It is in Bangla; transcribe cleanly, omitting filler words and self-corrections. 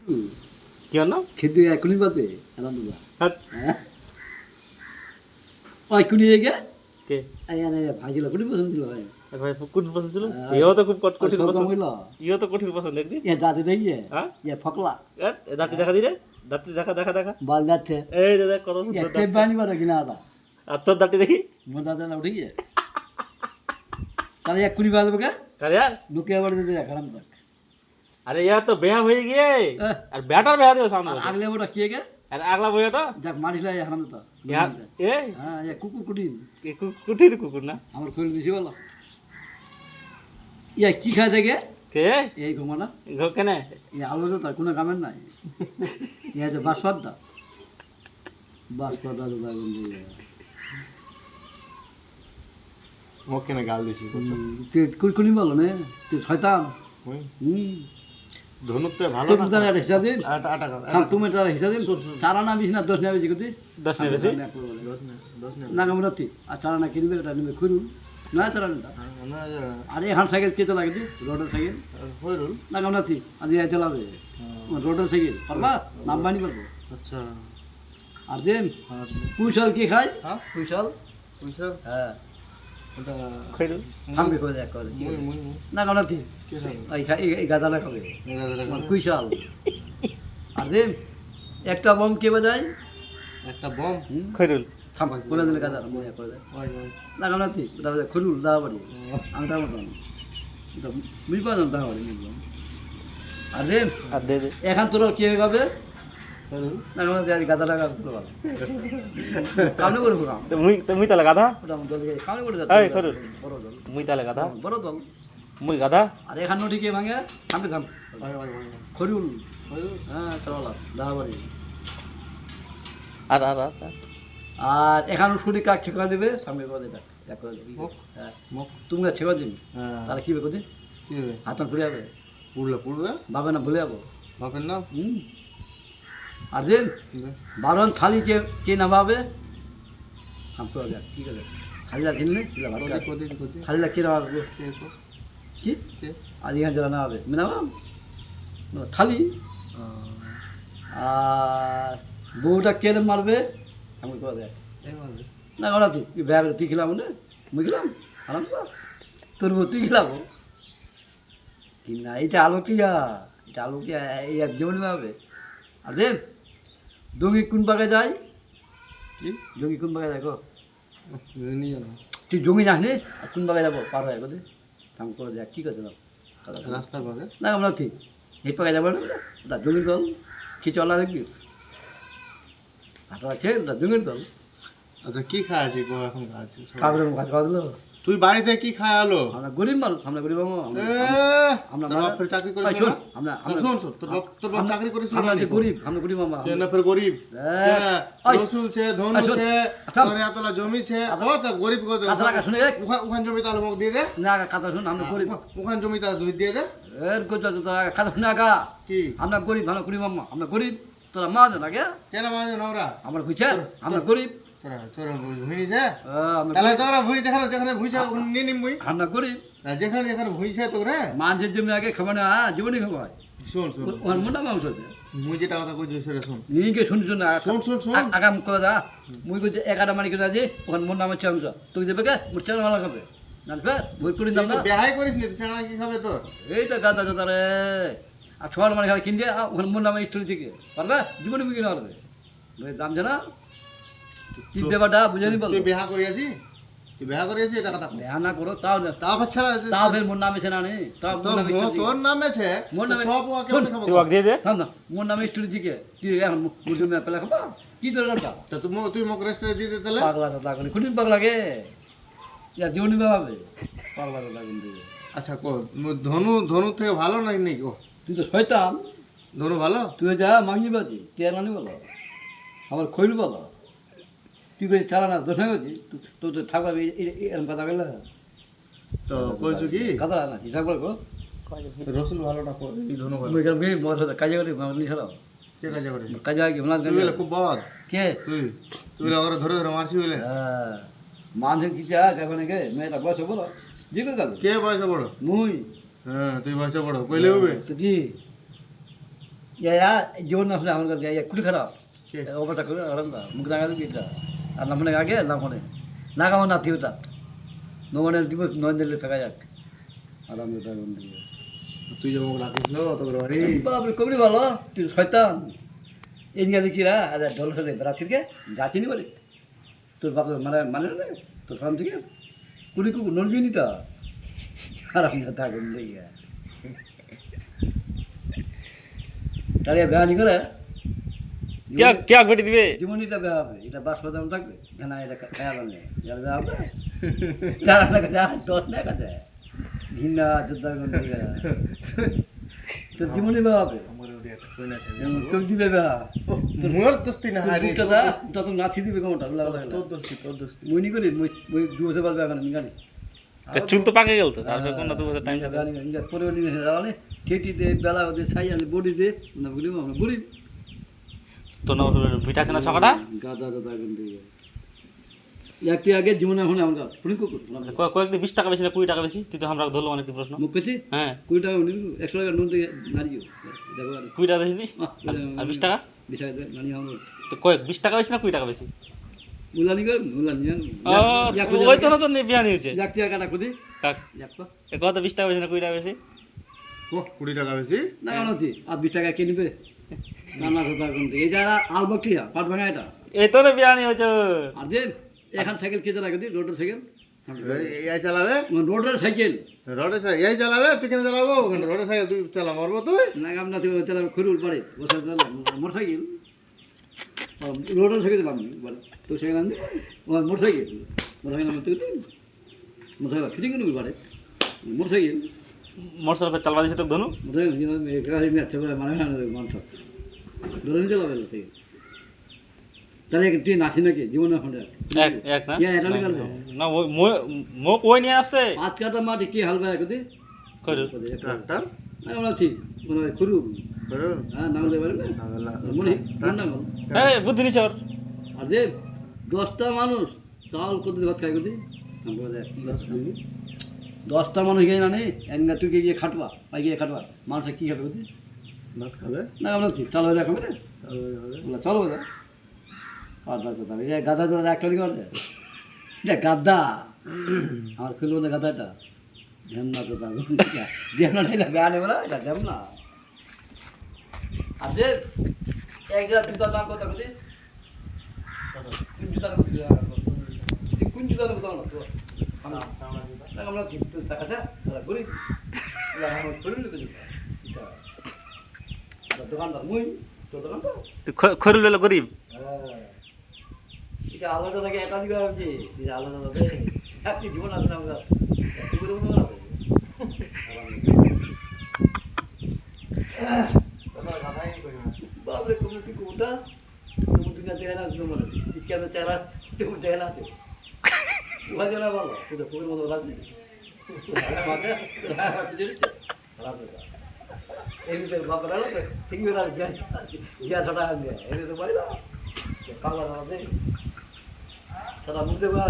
কি হলো খেতে এখনই বাজে আলহামদুলিল্লাহ হাত হ্যাঁ ওই কুনি রেগে কে ভাইজিলা কুনি পছন্দ ছিল ভাই ভাই কোন পছন্দ ছিল ইও তো খুব কঠিন সব পছন্দ হইল ইও তো কঠিন পছন্দ একদি এ দাদি দেখি হ্যাঁ ফকলা দাঁতি দেখা দিলে দাঁতি দেখা দেখা দেখা বাল যাচ্ছে এই দাদা কত সুন্দর কে দাঁত। বানি বাড়া কিনা আদা আর তোর দাঁতি দেখি মোর দাদা না উঠে গিয়ে তাহলে এক কুনি বাজবে কে আরে यार ঢুকে আবার দিতে খারাপ থাক अरे यार तो बेहा হয়ে গিয়ে আহ, আর ব্যাটার বেহা দিও সামনে বসে। আগলে ওটা কে গে আর আগলা বইটা যাক মারিলা হারাম তো यार ए হ্যাঁ এ কুকুর কুটি কুটির কুকুর না আমার কইল দিছি বলো ইয়া কি খায় থেকে কে এই ঘুমানা কেনে এই আলো তো তার কোনো কামের নাই ইয়া যে বাসপাদা বাসপাদা তো বাগুন দিয়ে মুখে না গাল দিছি তুই কুলকুনি বলো নে তুই শয়তান হুম হুম ধনুতে ভালো তোর না তার একটা হিসাব দিন আটা আটা হ্যাঁ তুমি তার হিসাব দিন চারা না বিশ না 10 না বেশি কতি 10 নে বেশি 10 না না কামরাতি আর চারা না কিনবে এটা নিবে খুরুন না চারা না না আরে এখন সাইকেল কে চালাগে দি রোডের সাইকেল হইরুল না কামরাতি আজ এই চালাবে রোডের সাইকেল পারবা নাম বানি পারবো আচ্ছা আর দেন আর কুশল কি খায় হ্যাঁ কুশল পয়সা হ্যাঁ ওটা খাইরু খামকে করে দেখ করে মুই মুই না কামরাতি কে খাবে এই গাদা না খাবে এগাদা কুশল আর দেন একটা বম কে বাজায় একটা বম খাইরুল থাম বলে দিলে গাদা মনে করে দেয় ওই ওই না কামরাতি ওটা বাজায় খুলুল দা বাড়ি আংটা মতন এটা মিলবা না দা বাড়ি মিলবা আর দেন আর দে দে এখন তোর কি হয়ে যাবে হইরুল না কামরাতি আজ গাদা লাগা তোর ভালো কামনে করবো কাম তুমি তাহলে গাধা ওটা আমাদের কামনে করে এই খুলুল। বড় দল মুই তাহলে গাধা বড় দল মুই গাধা আর এখান নটি কে ভাঙে থামবে থাম ওই ওই ওই খরিউল হইরুল হ্যাঁ চলা দা বাড়ি আর আর আর আর। আর এখানে শুনি কাক ছেকা দেবে সামনে করে দেবে এক করে দেবে মুখ? হ্যাঁ মুখ তুমি ছেকা দিন হ্যাঁ তাহলে কি হবে কি হবে হাতন ফুলে যাবে পুরলা পুরলা ভাবে না ভুলে যাবো বাপের নাম হুম আর দিন বারণ থালি কে না ভাবে হামতে হবে ঠিক আছে খালিলা দিন নে দিলা ভাত কদি কদি কদি খালিলা কে না ভাবে কে তো কি কে আর ইহান যারা না হবে মিনা থালি আর বউটা কে মারবে আমি করে দেয় এই মারবে না করা তুই ব্যাগ তুই খেলাম না মুই খেলাম আরাম কর তোর বউ তুই খেলাবো কি না এটা আলো কি এটা আলো কি এই এক জীবন হবে আর দেব ডঙ্গি কোন বাগে যায় কি ডঙ্গি কোন বাগে যায় গো জানি না তুই জঙ্গি যাস নি আর কোন বাগে যাবো পার হয় বোধে কাম করে দেখ কী করতে রাস্তার পাশে না আমরা ঠিক এই পাকে যাবো না ওটা জঙ্গির দল কি চলা দেখবি হাঁটা খেয়ে ওটা জঙ্গির দল আচ্ছা কি খায় আছে গো এখন আছে কাগজের কাজ খাওয়া দিল তুই বাড়িতে কি খায় আলো আমরা গরিব মাল আমরা গরিব আমরা তোর বাপ ফের চাকরি করিস ভাই, না শোন, আমরা শোন শোন তোর বাপ চাকরি করিস না আমরা যে গরিব আমরা গরিব মামা কেন ফের গরিব ওই, রসুল ছে ধনু শোন, ছে আচ্ছা। তোর এতলা জমি ছে ও তো গরিব কত কথা রাখা শুনে রে ওখান জমি তাহলে মোক দিয়ে দে না কথা শুন আমরা গরিব ওখান জমি তাহলে তুই দিয়ে দে এর কথা কথা শুনে আগা কি আমরা গরিব আমরা গরিব মামা আমরা গরিব তোরা মা জানা গে কেন মানে নওরা আমরা বুঝছে আমরা গরিব তোরা তোরা ভুঁই যে আমরা তাহলে তোরা ভুঁই যেখানে যেখানে ভুঁই নিয়ে নিম ভুঁই আমরা গরিব যেখানে যেখানে ভুঁই ছে তোরে মানুষের জমি আগে খাবার না জীবনই খাবার শোন শোন ওর মোটা মাংস আছে মুই যেটা কথা কইছি সেটা শোন নিজেকে শুনছো না শোন শোন শোন আগাম করে দা মুই কইছে 11 মানি করে যে ওখানে মোর নাম হচ্ছে অংশ তুই দেবে কে মোর ছেলে ভালো খাবে না বই করে দাম না বেহাই করিস নি চাঙা কি খাবে তোর এইটা গাদা গাদা রে আর ছড় মানে খালি কিনবে ওখানে মোর নামে স্টোরি থেকে পারবে জীবনে বিক্রি না পারবে দাম জানা কি ব্যাপারটা বুঝে নি বল তুই বেহা করিয়াছি তুই বেহা করিয়াছি এটা কথা বেহা না করো তাও না তাও ছেলে তাও ফের মোর নামে ছেনা নেই তাও মোর নামে তোর নামে ছে মোর নামে সব ওকে শোন, খাবো তুই ওয়াক দিয়ে দে থাম না মোর নামে স্টোরি থেকে কি এখন মুরগি মে পেলা খাবা কি দরকার তা তুই মোক রেস্টুরেন্ট দিয়ে দে তাহলে পাগলা দাদা করে খুনি পাগলা গে ইয়া জীবনী ভাবে পাগলা দাদা কিন্তু আচ্ছা কো ধনু ধনু থেকে ভালো নাই নেই গো তুই তো শয়তান ধনু ভালো তুই যা মাগি বাজি কে রানি বলো আমার খৈল বলো তুই কই চালা না দোষ হয়ে তো তো থাকবা এরকম কথা বললে তো কইছো কি কথা না হিসাব করে গো রসুল ভালো না এই ধনু ভালো মুই কেন মোর কাজে করে মামলি ছাড়াও কে কাজ করিস কাজে কি মনে তুই বলে খুব বদ কে তুই তুই ওরা ধরে ধরে মারছি বলে হ্যাঁ মানুষ কি চা কেমন গে মেয়েটা বসে বলো জিজ্ঞেস গেল কে বয়সে বড় মুই হ্যাঁ তুই বয়সে বড় কইলে হবে তো কি ইয়া জীবন না শুনে আমার কাছে ইয়া কুড়ি খারাপ কে? ওটা করে আরাম দা মুখ রাঙা দিবি এটা আর না মনে আগে না মনে না কামো না তিওটা নো মনে দিব নয় দিলে ফেকা যাক আরাম দা কোন দিকে তুই যেমন রাখিস না অত করে বাড়ি বাবরে কবরি ভালো তুই শয়তান এই নিয়ে দেখিরা আরে ঢোল সাথে রাত্রিকে যাচ্ছিনি বলে তোর বাপ মানে মানে না তোর ফার্ম থেকে কুড়ি কুকুর নলবি নি তা আরাম দা কোন দিকে তাহলে বেহানি করে কে বেটি দিবে জীবনীটা বেয়া হবে এটা বাস বাদাম থাকবে না এটা খেয়াল হবে যার বেয়া হবে চার টাকা যা 10 টাকা যায় ঘিন্না যোদ্ধার কোন দিকে তোর জীবনী বেয়া হবে আমার ওই একটা কইনা আছে তোর দিবে বেয়া মোর দোস্তি না হারে বুকটা দা তত নাচি দিবে কোনটা লাগা লাগা তোর দোস্তি মুই নি করি মুই 2 বছর বাদ বেয়া নিগানি চুল তো পাকে গেল তো তারপরে কোন 2 বছর টাইম সাথে নিগা পরে নিগা জানে কেটি দে বেলা ওদের ছাই আনে বডি দে না বলি আমরা বলি তো না পিঠা আছে না ছকাটা গাদা গাদা কোন দিকে একটি আগে জীবনে এখন আমরা শুনি কুকুর কয়েকদিন 20 টাকা বেশি না 20 টাকা বেশি তুই তো আমরা ধরলো অনেক প্রশ্ন মুখ পেছি হ্যাঁ 20 টাকা 100 টাকা নুন দিয়ে নারিও দেখো 20 টাকা বেশি আর 20 টাকা বিষয় নানি আমরা তো কয়েক 20 টাকা বেশি না 20 টাকা বেশি মুলানি কর মুলানি ওই তো না তো বিয়ানি হচ্ছে এক টাকা কাটা খুদি কাক একপা এ কত 20 টাকা বেশি না 20 টাকা বেশি ও 20 টাকা বেশি না আনতি আর 20 টাকা কে নিবে নানা কথা কোন এই যারা আলবকটিয়া পাট ভাঙা এটা এই তো না বিয়ানি হচ্ছে আর দেন এখান সাইকেল কে চালাবে রোডের সাইকেল এই চালাবে রোডের সাইকেল রোডে সাইকেল এই চালাবে তুই কেন চালাবো ওখানে রোডে সাইকেল তুই চালা মারবো তুই না আমরা তো চালাবে খুরুল পারে বসে চালা মোটর সাইকেল রোডের সাইকেল চালাবি বলে তো সাইকেল আনবি মোটর সাইকেল আমি তুই মোটর সাইকেল ফিটিং করবি পারে মোটর সাইকেল মোটরসাইকেল পে চালবা দিছে তো ধনু মোটর সাইকেল গাড়ি নিয়ে আছে বলে মানে না মানুষ ধরে নিতে লাগবে সাইকেল তাহলে তুই নাচি নাকি জীবনে এখন এক এক না এটা নিয়ে গেল না মো কই নিয়ে আসছে পাঁচ কাটা মাটি কি হাল বায় কদি করু ট্রাক্টর না আমরা ঠিক মানে খুরু করুন হ্যাঁ নাম দেবে না নাগলা মনে না এই বুদ্ধি নিছে ওর আর দেখ 10টা মানুষ চাল কত ভাত খাই কদি 10টা মানুষ গিয়ে না নেই এনগা তুই গিয়ে খাটবা পাই গিয়ে খাটবা মানুষ কি খাবে কদি ভাত খাবে না আমরা ঠিক চাল বাজা খাবে না চলো বাজা আচ্ছা আচ্ছা এই গাদা গাদা একটা দিকে করতে এটা গাদা আমার খুলবো না গাদাটা ধ্যামনা তো ধ্যামনা ঠাইলা বেয়া নেবে না এটা ধ্যামনা আর যে এক জায়গা জুতার দাম কত কদি কোন জুতার কত কোন জুতার কত না আমরা ঠিক আচ্ছা তারা করি আমরা করি দোকানদার মুই তো দোকানদার খরুল বেলা গরিব এটা আলাদা থাকে এটা দিকে ভাবছি এটা আলাদা থাকে একটি জীবন আছে না আমরা একটি করে মনে হবে বাবরে কমিটি কোটা কমিটি না দেয় না তোমার কি আমি চালা তুমি দেয় না তো ওয়া জানা ভালো তো পুরো মতো রাজি মাথা খারাপ হয়ে যায় এই ভিতরে বাবা রাখো ঠিক হয়ে রাখ যা ছটা আগে এই তো বলি না কালা না দে সারা মুখ দেবা